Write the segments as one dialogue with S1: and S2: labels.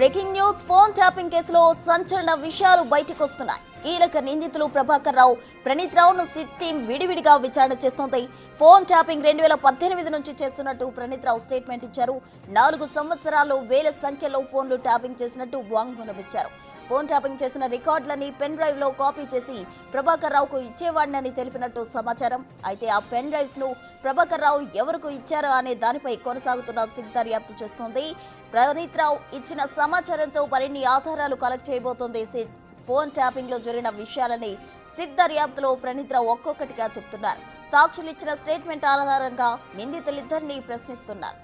S1: Breaking news phone tapping కేసులో సంచలన విషయాలు బయటకు వస్తున్నాయి. కీలక నిందితులు ప్రభాకర్ రావు, ప్రణీత్ రావును సిట్ టీం విడివిడిగా విచారణ చేస్తోంది. ఫోన్ ట్యాపింగ్ 2018 నుంచి చేస్తున్నట్టు ప్రణీత్ రావు స్టేట్మెంట్ ఇచ్చారు. 4 సంవత్సరాల్లో వేల సంఖ్యలో ఫోన్లు ట్యాపింగ్ చేసినట్టు వాంగ్మూలం ఇచ్చారు. ఫోన్ ట్యాపింగ్ చేసిన రికార్డులని పెన్ డ్రైవ్ లో కాపీ చేసి ప్రభాకర్ రావుకు ఇచ్చేవాడినని తెలిపినట్టు సమాచారం. అయితే ఆ పెన్ డ్రైవ్స్ ను ప్రభాకర్ రావు ఎవరికి ఇచ్చారో అనే దానిపై కొనసాగుతున్న సిట్ దర్యాప్తు చేస్తోంది. ప్రణీత్ రావు ఇచ్చిన సమాచారంతో మరిన్ని ఆధారాలు కలెక్ట్ చేయబోతోంది సిట్. ఫోన్ ట్యాపింగ్ లో జరిగిన విషయాలని సిట్ దర్యాప్తులో ప్రణీత్ రావు ఒక్కొక్కటిగా చెప్తున్నారు. సాక్షులు ఇచ్చిన స్టేట్మెంట్ ఆధారంగా నిందితులిద్దరిని ప్రశ్నిస్తున్నారు.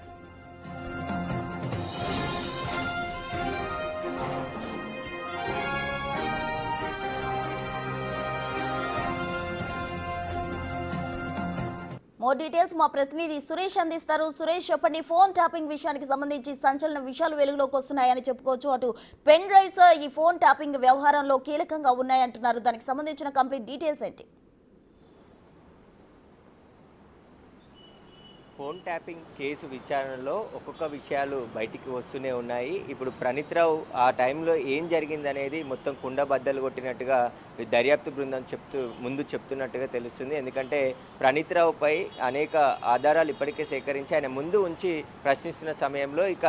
S1: మోర్ డీటెయిల్స్ మా ప్రతినిధి సురేష్ అందిస్తారు. సురేష్, చెప్పండి, ఫోన్ ట్యాపింగ్ విషయానికి సంబంధించి సంచలన విషయాలు వెలుగులోకి వస్తున్నాయని చెప్పుకోవచ్చు. అటు పెన్ డ్రైవ్స్ ఈ ఫోన్ ట్యాపింగ్ వ్యవహారంలో కీలకంగా ఉన్నాయంటున్నారు. దానికి సంబంధించిన కంప్లీట్ డీటెయిల్స్ ఏంటి?
S2: ఫోన్ ట్యాపింగ్ కేసు విచారణలో ఒక్కొక్క విషయాలు బయటికి వస్తూనే ఉన్నాయి. ఇప్పుడు ప్రణీత్ రావు ఆ టైంలో ఏం జరిగిందనేది మొత్తం కుండబద్దలు కొట్టినట్టుగా దర్యాప్తు బృందం ముందు చెప్తున్నట్టుగా తెలుస్తుంది. ఎందుకంటే ప్రణీత్ రావుపై అనేక ఆధారాలు ఇప్పటికే సేకరించి ఆయన ముందు ఉంచి ప్రశ్నిస్తున్న సమయంలో ఇక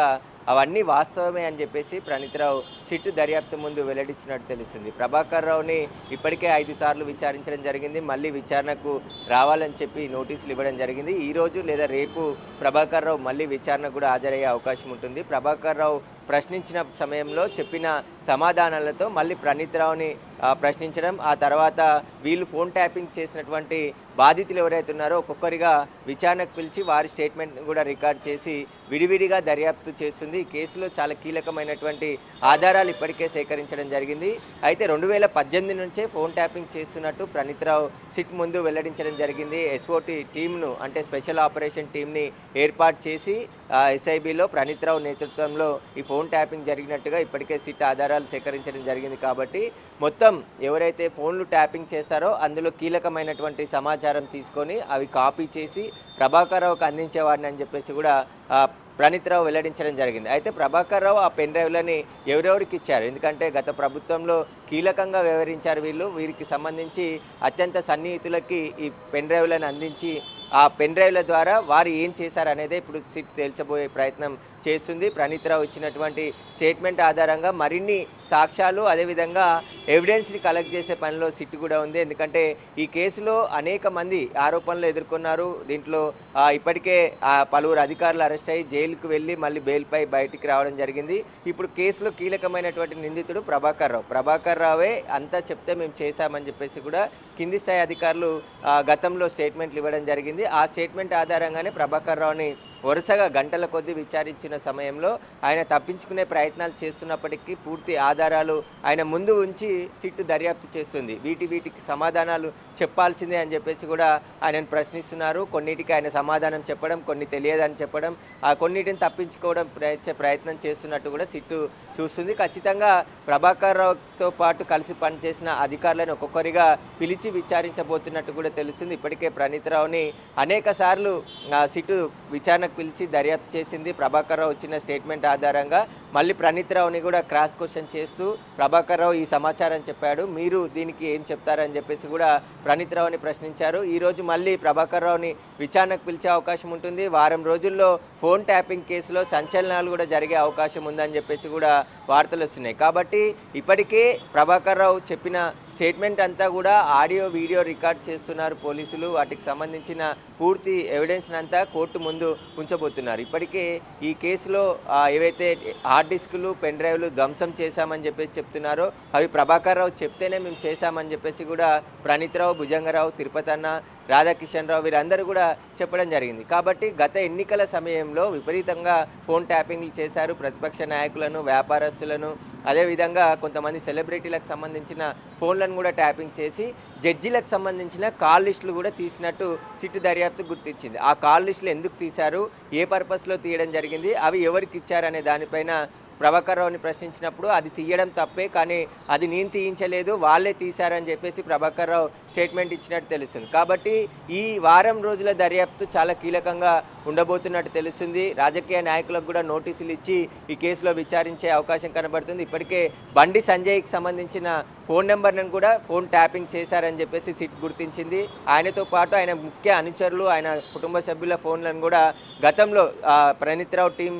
S2: అవన్నీ వాస్తవమే అని చెప్పేసి ప్రణీత్ రావు సిట్ దర్యాప్తు ముందు వెల్లడిస్తున్నట్టు తెలుస్తుంది. ప్రభాకర్ రావుని ఇప్పటికే 5 సార్లు విచారించడం జరిగింది. మళ్ళీ విచారణకు రావాలని చెప్పి నోటీసులు ఇవ్వడం జరిగింది. ఈరోజు లేదా రేపు ప్రభాకర్ రావు మళ్ళీ విచారణకు కూడా హాజరయ్యే అవకాశం ఉంటుంది. ప్రభాకర్ రావు ప్రశ్నించిన సమయంలో చెప్పిన సమాధానాలతో మళ్ళీ ప్రణీత్ రావుని ప్రశ్నించడం, ఆ తర్వాత వీళ్ళు ఫోన్ ట్యాపింగ్ చేసినటువంటి బాధితులు ఎవరైతే ఉన్నారో ఒక్కొక్కరిగా విచారణకు పిలిచి వారి స్టేట్మెంట్ కూడా రికార్డ్ చేసి విడివిడిగా దర్యాప్తు చేస్తుంది. ఈ కేసులో చాలా కీలకమైనటువంటి ఆధారాలు ఇప్పటికే సేకరించడం జరిగింది. అయితే 2018 నుంచే ఫోన్ ట్యాపింగ్ చేస్తున్నట్టు ప్రణీత్ రావు సిట్ ముందు వెల్లడించడం జరిగింది. ఎస్ఓటి టీంను అంటే స్పెషల్ ఆపరేషన్ టీంని ఏర్పాటు చేసి ఎస్ఐబిలో ప్రణీత్ రావు నేతృత్వంలో ఈ ఫోన్ ట్యాపింగ్ జరిగినట్టుగా ఇప్పటికే సిట్ ఆధారాలు సేకరించడం జరిగింది. కాబట్టి మొత్తం ఎవరైతే ఫోన్లు ట్యాపింగ్ చేస్తారో అందులో కీలకమైనటువంటి సమాచారం తీసుకొని అవి కాపీ చేసి ప్రభాకర్ రావుకు అందించేవాడిని అని చెప్పేసి కూడా ప్రణీత్ రావు వెల్లడించడం జరిగింది. అయితే ప్రభాకర్ రావు ఆ పెన్ డ్రైవ్లని ఎవరెవరికి ఇచ్చారు, ఎందుకంటే గత ప్రభుత్వంలో కీలకంగా వ్యవహరించారు వీరికి సంబంధించి అత్యంత సన్నిహితులకి ఈ పెన్ డ్రైవ్లను అందించి ఆ పెన్ డ్రైవ్ల ద్వారా వారు ఏం చేశారు అనేది ఇప్పుడు సిట్ తేల్చబోయే ప్రయత్నం చేస్తుంది. ప్రణీత్ రావు ఇచ్చినటువంటి స్టేట్మెంట్ ఆధారంగా మరిన్ని సాక్ష్యాలు అదేవిధంగా ఎవిడెన్స్ని కలెక్ట్ చేసే పనిలో సిట్ కూడా ఉంది. ఎందుకంటే ఈ కేసులో అనేక మంది ఆరోపణలు ఎదుర్కొన్నారు. దీంట్లో ఇప్పటికే పలువురు అధికారులు అరెస్ట్ అయ్యి జైలుకు వెళ్ళి మళ్ళీ బెయిల్పై బయటికి రావడం జరిగింది. ఇప్పుడు కేసులో కీలకమైనటువంటి నిందితుడు ప్రభాకర్ రావే అంతా చెప్తే మేము చేశామని చెప్పేసి కూడా కింది స్థాయి అధికారులు గతంలో స్టేట్మెంట్లు ఇవ్వడం జరిగింది. ఆ స్టేట్మెంట్ ఆధారంగానే ప్రభాకర్ రావుని వరుసగా గంటల కొద్దీ విచారించిన సమయంలో ఆయన తప్పించుకునే ప్రయత్నాలు చేస్తున్నప్పటికీ పూర్తి ఆధారాలు ఆయన ముందు ఉంచి సిట్టు దర్యాప్తు చేస్తుంది. వీటికి సమాధానాలు చెప్పాల్సిందే అని చెప్పేసి కూడా ఆయనను ప్రశ్నిస్తున్నారు. కొన్నిటికి ఆయన సమాధానం చెప్పడం, కొన్ని తెలియదని చెప్పడం, కొన్నిటిని తప్పించుకోవడం ప్రయత్నం చేస్తున్నట్టు కూడా సిట్టు చూస్తుంది. ఖచ్చితంగా ప్రభాకర్ రావుతో పాటు కలిసి పనిచేసిన అధికారులను ఒక్కొక్కరిగా పిలిచి విచారించబోతున్నట్టు కూడా తెలుస్తుంది. ఇప్పటికే ప్రణీత్ రావుని అనేక సార్లు సిట్టు విచారణ పిలిచి దర్యాప్తు చేసింది. ప్రభాకర్ రావు ఇచ్చిన స్టేట్మెంట్ ఆధారంగా మళ్ళీ ప్రణీత్ రావుని కూడా క్రాస్ క్వశ్చన్ చేస్తూ ప్రభాకర్ రావు ఈ సమాచారం చెప్పాడు, మీరు దీనికి ఏం చెప్తారని చెప్పేసి కూడా ప్రణీత్ రావుని ప్రశ్నించారు. ఈరోజు మళ్ళీ ప్రభాకర్ రావుని విచారణకు పిలిచే అవకాశం ఉంటుంది. వారం రోజుల్లో ఫోన్ ట్యాపింగ్ కేసులో సంచలనాలు కూడా జరిగే అవకాశం ఉందని చెప్పేసి కూడా వార్తలు వస్తున్నాయి. కాబట్టి ఇప్పటికే ప్రభాకర్ రావు చెప్పిన స్టేట్మెంట్ అంతా కూడా ఆడియో వీడియో రికార్డ్ చేస్తున్నారు పోలీసులు. వాటికి సంబంధించిన పూర్తి ఎవిడెన్స్ అంతా కోర్టు ముందు ఉంచబోతున్నారు. ఇప్పటికే ఈ కేసులో ఏవైతే హార్డ్ డిస్కులు పెన్ డ్రైవ్లు ధ్వంసం చేశామని చెప్పేసి చెప్తున్నారో అవి ప్రభాకర్ రావు చెప్తేనే మేము చేశామని చెప్పేసి కూడా ప్రణీత్ రావు, భుజంగరావు, తిరుపతి అన్న, రాధాకిషన్ రావు వీరందరూ కూడా చెప్పడం జరిగింది. కాబట్టి గత ఎన్నికల సమయంలో విపరీతంగా ఫోన్ ట్యాపింగ్లు చేశారు. ప్రతిపక్ష నాయకులను, వ్యాపారస్తులను, అదేవిధంగా కొంతమంది సెలబ్రిటీలకు సంబంధించిన ఫోన్లను కూడా ట్యాపింగ్ చేసి జడ్జీలకు సంబంధించిన కాల్ లిస్టులు కూడా తీసినట్టు సిట్ దర్యాప్తు గుర్తించింది. ఆ కాల్ లిస్టులు ఎందుకు తీశారు, ఏ పర్పస్లో తీయడం జరిగింది, అవి ఎవరికి ఇచ్చారనే దానిపైన ప్రభాకర్ రావుని ప్రశ్నించినప్పుడు అది తీయడం తప్పే, కానీ అది నేను తీయించలేదు, వాళ్ళే తీశారని చెప్పేసి ప్రభాకర్ రావు స్టేట్మెంట్ ఇచ్చినట్టు తెలుస్తుంది. కాబట్టి ఈ వారం రోజుల దర్యాప్తు చాలా కీలకంగా ఉండబోతున్నట్టు తెలుస్తుంది. రాజకీయ నాయకులకు కూడా నోటీసులు ఇచ్చి ఈ కేసులో విచారించే అవకాశం కనబడుతుంది. ఇప్పటికే బండి సంజయ్కి సంబంధించిన ఫోన్ నెంబర్ను కూడా ఫోన్ ట్యాపింగ్ చేశారని చెప్పేసి సిట్ గుర్తించింది. ఆయనతో పాటు ఆయన ముఖ్య అనుచరులు, ఆయన కుటుంబ సభ్యుల ఫోన్లను కూడా గతంలో ప్రణీత్ రావు టీం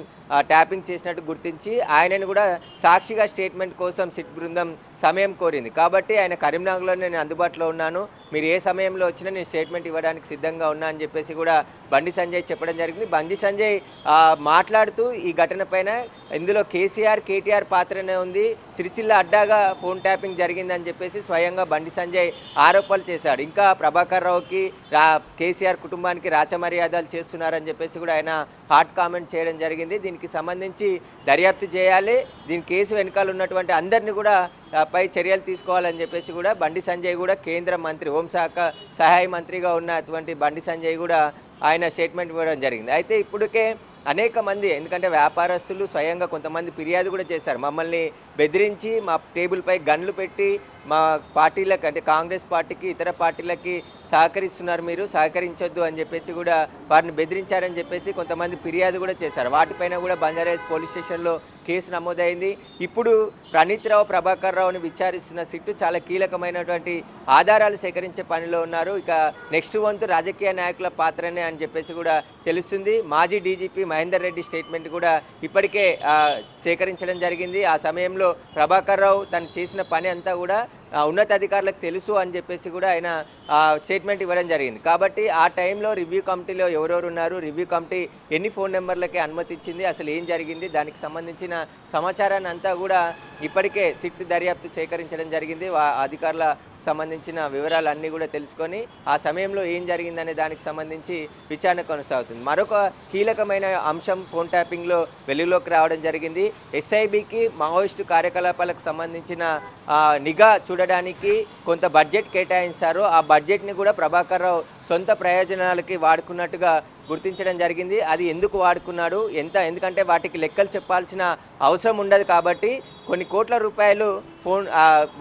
S2: ట్యాపింగ్ చేసినట్టు గుర్తించి ఆయనను కూడా సాక్షిగా స్టేట్మెంట్ కోసం సిట్ బృందం సమయం కోరింది. కాబట్టి ఆయన కరీంనగర్లో నేను అందుబాటులో ఉన్నాను, మీరు ఏ సమయంలో వచ్చినా నేను స్టేట్మెంట్ ఇవ్వడానికి సిద్ధంగా ఉన్నా అని చెప్పేసి కూడా బండి సంజయ్ చెప్పడం జరిగింది. బండి సంజయ్ మాట్లాడుతూ ఈ ఘటన పైన ఇందులో కేసీఆర్ కేటీఆర్ పాత్రనే ఉంది, సిరిసిల్ల అడ్డాగా ఫోన్ ట్యాపింగ్ జరిగిందని చెప్పేసి స్వయంగా బండి సంజయ్ ఆరోపణలు చేశాడు. ఇంకా ప్రభాకర్ రావుకి కేసీఆర్ కుటుంబానికి రాచమర్యాదలు చేస్తున్నారని చెప్పేసి కూడా ఆయన హాట్ కామెంట్ చేయడం జరిగింది. దీనికి సంబంధించి దర్యాప్తు చేయాలి, దీని కేసు వెనకాల ఉన్నటువంటి అందరినీ కూడా పై చర్యలు తీసుకోవాలని చెప్పేసి కూడా బండి సంజయ్ కూడా కేంద్ర మంత్రి హోంశాఖ సహాయ మంత్రిగా ఉన్నటువంటి బండి సంజయ్ కూడా ఆయన స్టేట్మెంట్ ఇవ్వడం జరిగింది. అయితే ఇప్పటికే అనేక మంది, ఎందుకంటే వ్యాపారస్తులు స్వయంగా కొంతమంది ఫిర్యాదు కూడా చేశారు, మమ్మల్ని బెదిరించి మా టేబుల్పై గన్లు పెట్టి మా పార్టీలకు అంటే కాంగ్రెస్ పార్టీకి ఇతర పార్టీలకి సహకరిస్తున్నారు, మీరు సహకరించొద్దు అని చెప్పేసి కూడా వారిని బెదిరించారని చెప్పేసి కొంతమంది ఫిర్యాదు కూడా చేశారు. వాటిపైన కూడా బంజారాహిల్స్ పోలీస్ స్టేషన్లో కేసు నమోదైంది. ఇప్పుడు ప్రణీత్ రావు ప్రభాకర్ రావుని విచారిస్తున్న సిట్టు చాలా కీలకమైనటువంటి ఆధారాలు సేకరించే పనిలో ఉన్నారు. ఇక నెక్స్ట్ వంతు రాజకీయ నాయకుల పాత్రనే అని చెప్పేసి కూడా తెలుస్తుంది. మాజీ డీజీపీ మహేందర్ రెడ్డి స్టేట్మెంట్ కూడా ఇప్పటికే సేకరించడం జరిగింది. ఆ సమయంలో ప్రభాకర్ రావు తను చేసిన పని అంతా కూడా ఉన్నతాధికారులకు తెలుసు అని చెప్పేసి కూడా ఆయన స్టేట్మెంట్ ఇవ్వడం జరిగింది. కాబట్టి ఆ టైంలో రివ్యూ కమిటీలో ఎవరెవరు ఉన్నారు, రివ్యూ కమిటీ ఎన్ని ఫోన్ నెంబర్లకి అనుమతి ఇచ్చింది, అసలు ఏం జరిగింది, దానికి సంబంధించిన సమాచారాన్ని అంతా కూడా ఇప్పటికే సిట్ దర్యాప్తు సేకరించడం జరిగింది. అధికారుల సంబంధించిన వివరాలన్నీ కూడా తెలుసుకొని ఆ సమయంలో ఏం జరిగిందనే దానికి సంబంధించి విచారణ కొనసాగుతుంది. మరొక కీలకమైన అంశం ఫోన్ ట్యాపింగ్లో వెలుగులోకి రావడం జరిగింది. ఎస్ఐబికి మావోయిస్టు కార్యకలాపాలకు సంబంధించిన నిఘా చూడడానికి కొంత బడ్జెట్ కేటాయించారు. ఆ బడ్జెట్ని కూడా ప్రభాకర్ రావు సొంత ప్రయోజనాలకి వాడుకున్నట్టుగా గుర్తించడం జరిగింది. అది ఎందుకు వాడుకున్నాడు, ఎందుకంటే వాటికి లెక్కలు చెప్పాల్సిన అవసరం ఉండదు కాబట్టి కొన్ని కోట్ల రూపాయలు ఫోన్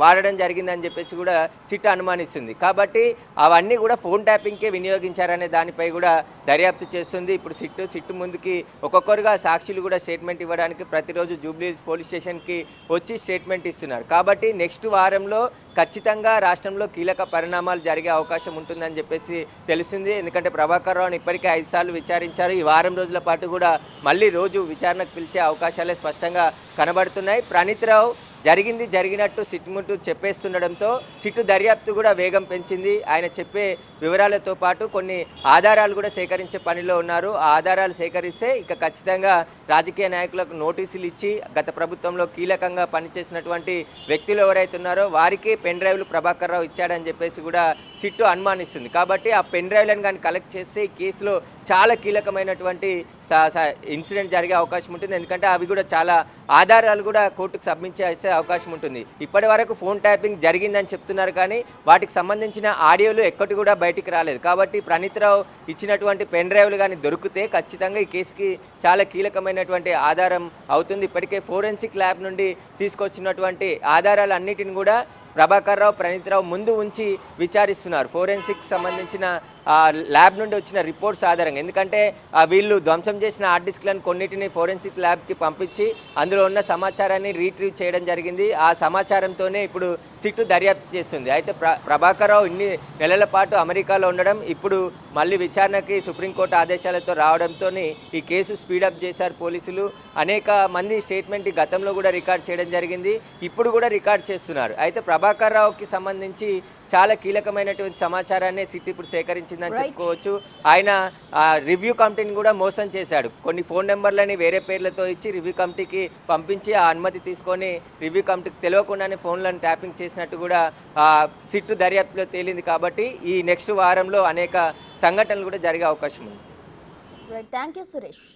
S2: వాడడం జరిగిందని చెప్పేసి కూడా సిట్ అనుమానిస్తుంది. కాబట్టి అవన్నీ కూడా ఫోన్ ట్యాపింగ్కే వినియోగించారనే దానిపై కూడా దర్యాప్తు చేస్తుంది. ఇప్పుడు సిట్ ముందుకి ఒక్కొక్కరుగా సాక్షులు కూడా స్టేట్మెంట్ ఇవ్వడానికి ప్రతిరోజు జూబ్లీహిల్స్ పోలీస్ స్టేషన్కి వచ్చి స్టేట్మెంట్ ఇస్తున్నారు. కాబట్టి నెక్స్ట్ వారంలో ఖచ్చితంగా రాష్ట్రంలో కీలక పరిణామాలు జరిగే అవకాశం ఉంటుందని చెప్పేసి తెలుస్తుంది. ఎందుకంటే ప్రభాకర్ రావుని ఇప్పటికే 5 సార్లు విచారించారు. ఈ వారం రోజుల పాటు కూడా మళ్ళీ రోజు విచారణకు పిలిచే అవకాశాలే స్పష్టంగా కనబడుతున్నాయి. ప్రణీత్ రావు జరిగినట్టు సిట్ ముందు చెప్పేస్తుండడంతో సిట్టు దర్యాప్తు కూడా వేగం పెంచింది. ఆయన చెప్పే వివరాలతో పాటు కొన్ని ఆధారాలు కూడా సేకరించే పనిలో ఉన్నారు. ఆ ఆధారాలు సేకరిస్తే ఇక ఖచ్చితంగా రాజకీయ నాయకులకు నోటీసులు ఇచ్చి గత ప్రభుత్వంలో కీలకంగా పనిచేసినటువంటి వ్యక్తులు ఎవరైతే ఉన్నారో వారికి పెన్ డ్రైవ్లు ప్రభాకర్ రావు ఇచ్చాడని చెప్పేసి కూడా సిట్టు అనుమానిస్తుంది. కాబట్టి ఆ పెన్ డ్రైవ్లను కానీ కలెక్ట్ చేస్తే ఈ కేసులో చాలా కీలకమైనటువంటి ఇన్సిడెంట్ జరిగే అవకాశం ఉంటుంది. ఎందుకంటే అవి కూడా చాలా ఆధారాలు కూడా కోర్టుకు సబ్మిట్ చేసే అవకాశం ఉంటుంది. ఇప్పటి వరకు ఫోన్ ట్యాపింగ్ జరిగిందని చెప్తున్నారు, కానీ వాటికి సంబంధించిన ఆడియోలు ఎక్కటి కూడా బయటికి రాలేదు. కాబట్టి ప్రణీత్ రావు ఇచ్చినటువంటి పెన్ డ్రైవ్లు కానీ దొరికితే ఖచ్చితంగా ఈ కేసుకి చాలా కీలకమైనటువంటి ఆధారం అవుతుంది. ఇప్పటికే ఫోరెన్సిక్ ల్యాబ్ నుండి తీసుకొచ్చినటువంటి ఆధారాలన్నిటిని కూడా ప్రభాకర్ రావు ప్రణీత్ రావు ముందు ఉంచి విచారిస్తున్నారు. ఫోరెన్సిక్ సంబంధించిన ల్యాబ్ నుండి వచ్చిన రిపోర్ట్స్ ఆధారంగా, ఎందుకంటే వీళ్ళు ధ్వంసం చేసిన హార్డ్ డిస్క్లను కొన్నిటిని ఫోరెన్సిక్ ల్యాబ్కి పంపించి అందులో ఉన్న సమాచారాన్ని రీట్రీవ్ చేయడం జరిగింది. ఆ సమాచారంతోనే ఇప్పుడు సిట్టు దర్యాప్తు చేస్తుంది. అయితే ప్రభాకర్ రావు ఇన్ని నెలల పాటు అమెరికాలో ఉండడం, ఇప్పుడు మళ్ళీ విచారణకి సుప్రీంకోర్టు ఆదేశాలతో రావడంతో ఈ కేసు స్పీడప్ చేశారు పోలీసులు. అనేక మంది స్టేట్మెంట్ గతంలో కూడా రికార్డ్ చేయడం జరిగింది, ఇప్పుడు కూడా రికార్డ్ చేస్తున్నారు. అయితే ప్రభాకర్ రావుకి సంబంధించి చాలా కీలకమైనటువంటి సమాచారాన్ని సిట్ ఇప్పుడు సేకరించిందని చెప్పుకోవచ్చు. ఆయన రివ్యూ కమిటీని కూడా మోసం చేశాడు. కొన్ని ఫోన్ నెంబర్లని వేరే పేర్లతో ఇచ్చి రివ్యూ కమిటీకి పంపించి ఆ అనుమతి తీసుకొని రివ్యూ కమిటీకి తెలియకుండానే ఫోన్లను ట్యాపింగ్ చేసినట్టు కూడా సిట్ దర్యాప్తులో తేలింది. కాబట్టి ఈ నెక్స్ట్ వారంలో అనేక సంఘటనలు కూడా జరిగే అవకాశం ఉంది.
S1: Thank you Suresh.